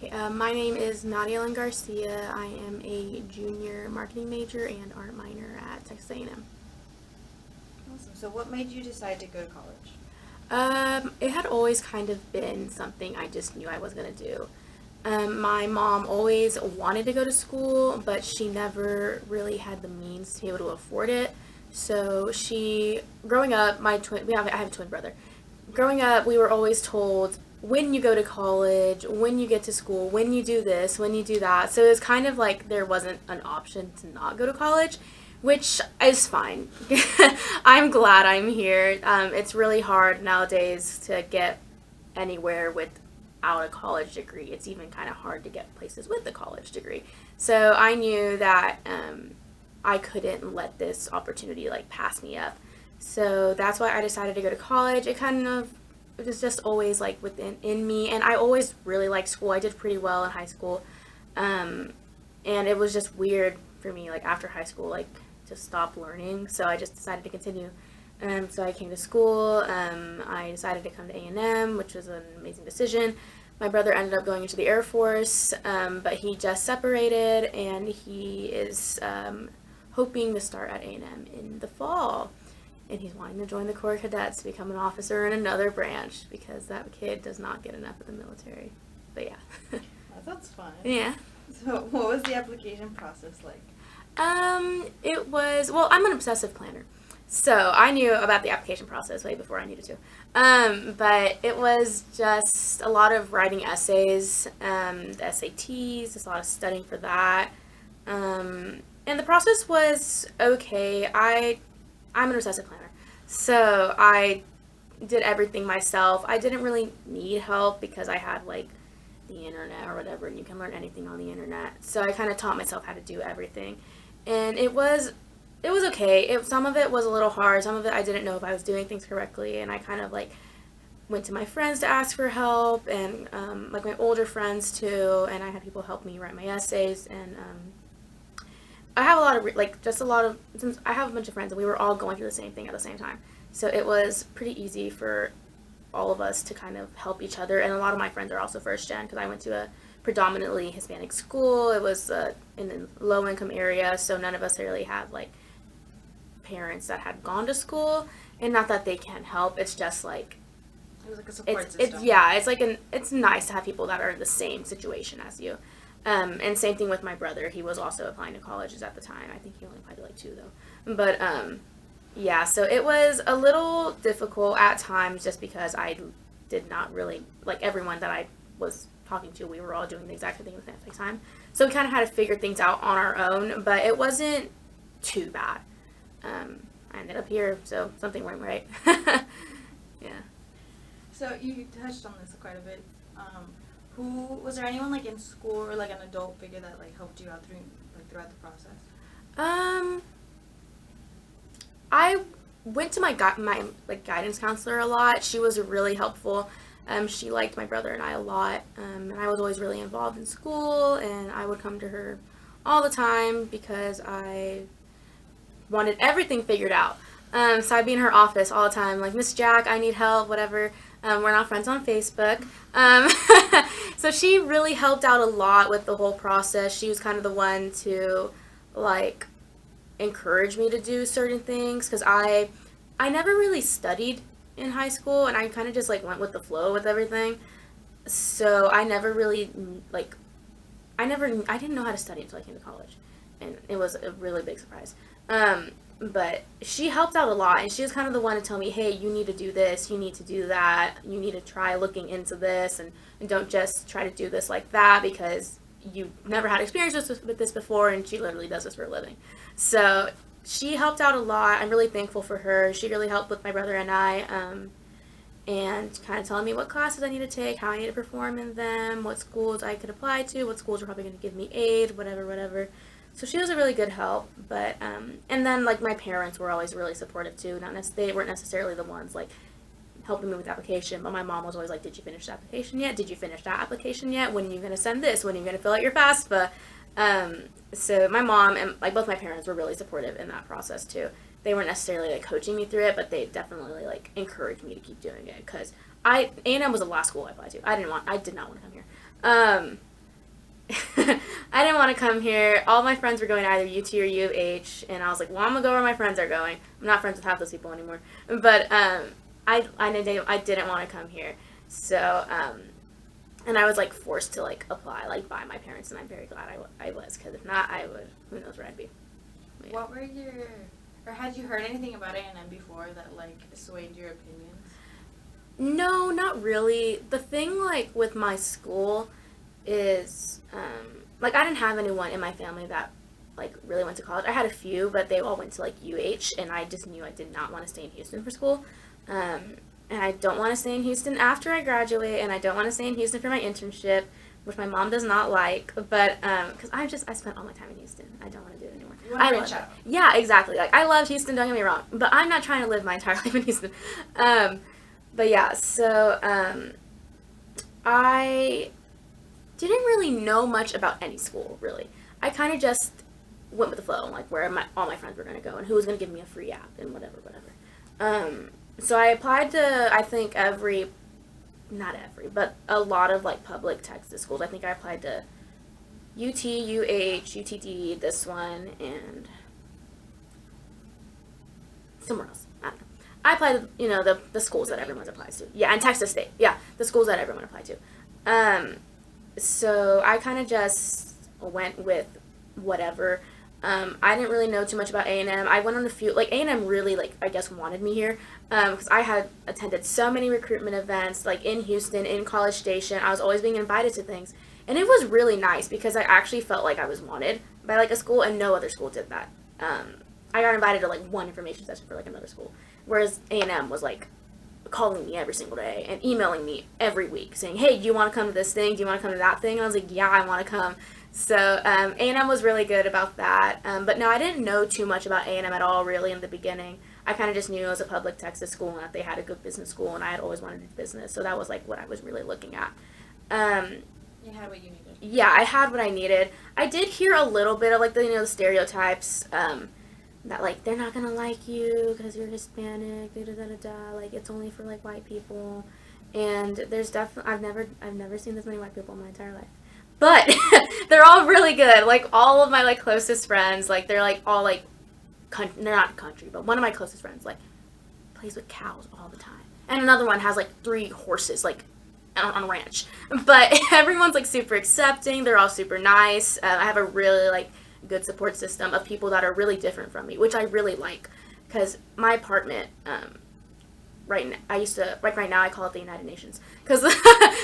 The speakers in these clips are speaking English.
Okay, my name is Nadia Garcia. I am a junior marketing major and art minor at Texas A&M. Awesome. So what made you decide to go to college? It had always kind of been something I just knew I was going to do. My mom always wanted to go to school, but she never really had the means to be able to afford it. So growing up, I have a twin brother. Growing up, we were always told when you go to college, when you get to school, when you do this, when you do that. So it's kind of like there wasn't an option to not go to college, which is fine. I'm glad I'm here. It's really hard nowadays to get anywhere without a college degree. It's even kind of hard to get places with a college degree. So I knew that I couldn't let this opportunity like pass me up. So that's why I decided to go to college. It was just always like within in me, and I always really liked school. I did pretty well in high school, um, and it was just weird for me like after high school like to stop learning. So I just decided to continue. So I came to school. I decided to come to A&M, which was an amazing decision. My brother ended up going into the Air Force, but he just separated, and he is hoping to start at A&M in the fall. And he's wanting to join the Corps of Cadets to become an officer in another branch because that kid does not get enough of the military. But yeah. That sounds fun. Yeah. So what was the application process like? Well, I'm an obsessive planner. So I knew about the application process way before I needed to. But it was just a lot of writing essays, the SATs, just a lot of studying for that. And the process was okay. I'm an obsessive planner. So I did everything myself. I didn't really need help because I had like the internet or whatever, and you can learn anything on the internet. So I kind of taught myself how to do everything. And it was okay. Some of it was a little hard. Some of it I didn't know if I was doing things correctly, and I kind of like went to my friends to ask for help, and like my older friends too. And I had people help me write my essays, and I have a lot of like just a lot of since I have a bunch of friends and we were all going through the same thing at the same time. So it was pretty easy for all of us to kind of help each other. And a lot of my friends are also first gen because I went to a predominantly Hispanic school. It was in a low income area, so none of us really had like parents that had gone to school. And not that they can't help. It's just like It was like a support it's system. yeah. It's nice to have people that are in the same situation as you. And same thing with my brother. He was also applying to colleges at the time. I think he only applied to like two though. But yeah, so it was a little difficult at times just because I did not really like everyone that I was talking to. We were all doing the exact same thing at the same time. So we kind of had to figure things out on our own, but it wasn't too bad. I ended up here, so something went right. Yeah. So you touched on this quite a bit. Who was there anyone like in school or like an adult figure that like helped you out throughout the process? Um, I went to my like guidance counselor a lot. She was really helpful. She liked my brother and I a lot. And I was always really involved in school, and I would come to her all the time because I wanted everything figured out. So I'd be in her office all the time, like, Miss Jack, I need help, whatever. We're not friends on Facebook. Um, so she really helped out a lot with the whole process. She was kind of the one to, like, encourage me to do certain things because I never really studied in high school, and I kind of just, like, went with the flow with everything. So I never really, like, I didn't know how to study until I came to college, and it was a really big surprise. But she helped out a lot, and she was kind of the one to tell me, hey, you need to do this, you need to do that, you need to try looking into this, and don't just try to do this like that because you never had experience with this before, and she literally does this for a living. So she helped out a lot. I'm really thankful for her. She really helped with my brother and I. And kind of telling me what classes I need to take, how I need to perform in them, what schools I could apply to, what schools are probably going to give me aid, whatever, whatever. So she was a really good help. But and then like my parents were always really supportive too. They weren't necessarily the ones like helping me with the application, but my mom was always like, "Did you finish the application yet? Did you finish that application yet? When are you going to send this? When are you going to fill out your FAFSA?" So my mom and like both my parents were really supportive in that process too. They weren't necessarily like coaching me through it, but they definitely like encouraged me to keep doing it because A&M was the last school I applied to. I did not want to come here. I didn't want to come here. All my friends were going to either UT or U of H, and I was like, well, I'm gonna go where my friends are going. I'm not friends with half those people anymore, but I didn't want to come here, so and I was like forced to like apply like by my parents, and I'm very glad I was, because if not, I would, who knows where I'd be. Yeah. What were your, or had you heard anything about A&M before that like swayed your opinions? No, not really. The thing like with my school is like I didn't have anyone in my family that like really went to college. I had a few, but they all went to like UH, and I just knew I did not want to stay in Houston for school. And I don't want to stay in Houston after I graduate, and I don't want to stay in Houston for my internship, which my mom does not like. But because I spent all my time in Houston, I don't want to do it anymore. You want to branch love out. it. Yeah, exactly. Like I love Houston. Don't get me wrong, but I'm not trying to live my entire life in Houston. But yeah, so I didn't really know much about any school, really. I kind of just went with the flow, like where all my friends were going to go and who was going to give me a free app and whatever. So I applied to, I think, not every, but a lot of like public Texas schools. I think I applied to UT, UH, UTD, this one, and somewhere else. I don't know. I applied to, the schools that everyone applies to. Yeah, and Texas State. Yeah, the schools that everyone applied to. So I kind of just went with whatever. I didn't really know too much about A&M. I went on a few, like A&M really, like, I guess wanted me here, because I had attended so many recruitment events, like in Houston, in College Station. I was always being invited to things, and it was really nice because I actually felt like I was wanted by like a school, and no other school did that. I got invited to like one information session for like another school, whereas A&M was like calling me every single day and emailing me every week saying, hey, do you want to come to this thing? Do you want to come to that thing? And I was like, yeah, I want to come. So A&M was really good about that. But no, I didn't know too much about A&M at all really in the beginning. I kind of just knew it was a public Texas school and that they had a good business school, and I had always wanted to do business. So that was like what I was really looking at. You had what you needed. Yeah, I had what I needed. I did hear a little bit of like the stereotypes, that like they're not gonna like you because you're Hispanic, da da da da da. Like it's only for like white people, and there's definitely I've never seen this many white people in my entire life, but they're all really good. Like all of my like closest friends, like they're like all like they're not country, but one of my closest friends like plays with cows all the time, and another one has like 3 horses like on a ranch. But everyone's like super accepting. They're all super nice. I have a really like good support system of people that are really different from me, which I really like, because my apartment right now I call it the United Nations, because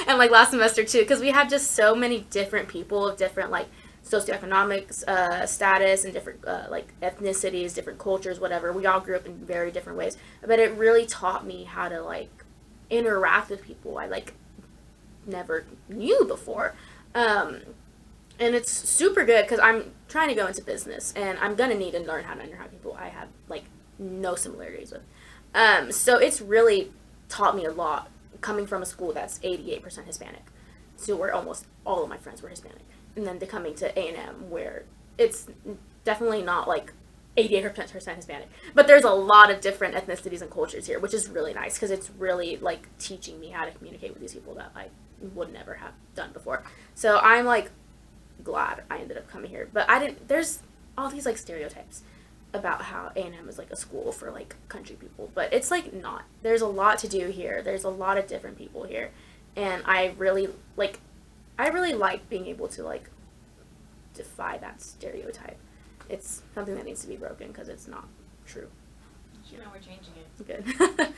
and like last semester too, because we have just so many different people of different like socioeconomic status and different like ethnicities, different cultures, whatever. We all grew up in very different ways, but it really taught me how to like interact with people I like never knew before. And it's super good because I'm trying to go into business, and I'm gonna need to learn how to interact with people I have like no similarities with. So it's really taught me a lot coming from a school that's 88% Hispanic, so where almost all of my friends were Hispanic, and then to coming to A&M where it's definitely not like 88% Hispanic, but there's a lot of different ethnicities and cultures here, which is really nice because it's really like teaching me how to communicate with these people that I would never have done before. So I'm like glad I ended up coming here, but there's all these like stereotypes about how A&M is like a school for like country people, but it's like not. There's a lot to do here. There's a lot of different people here, and I really like being able to like defy that stereotype. It's something that needs to be broken because it's not true. You know, we're changing it. Good. So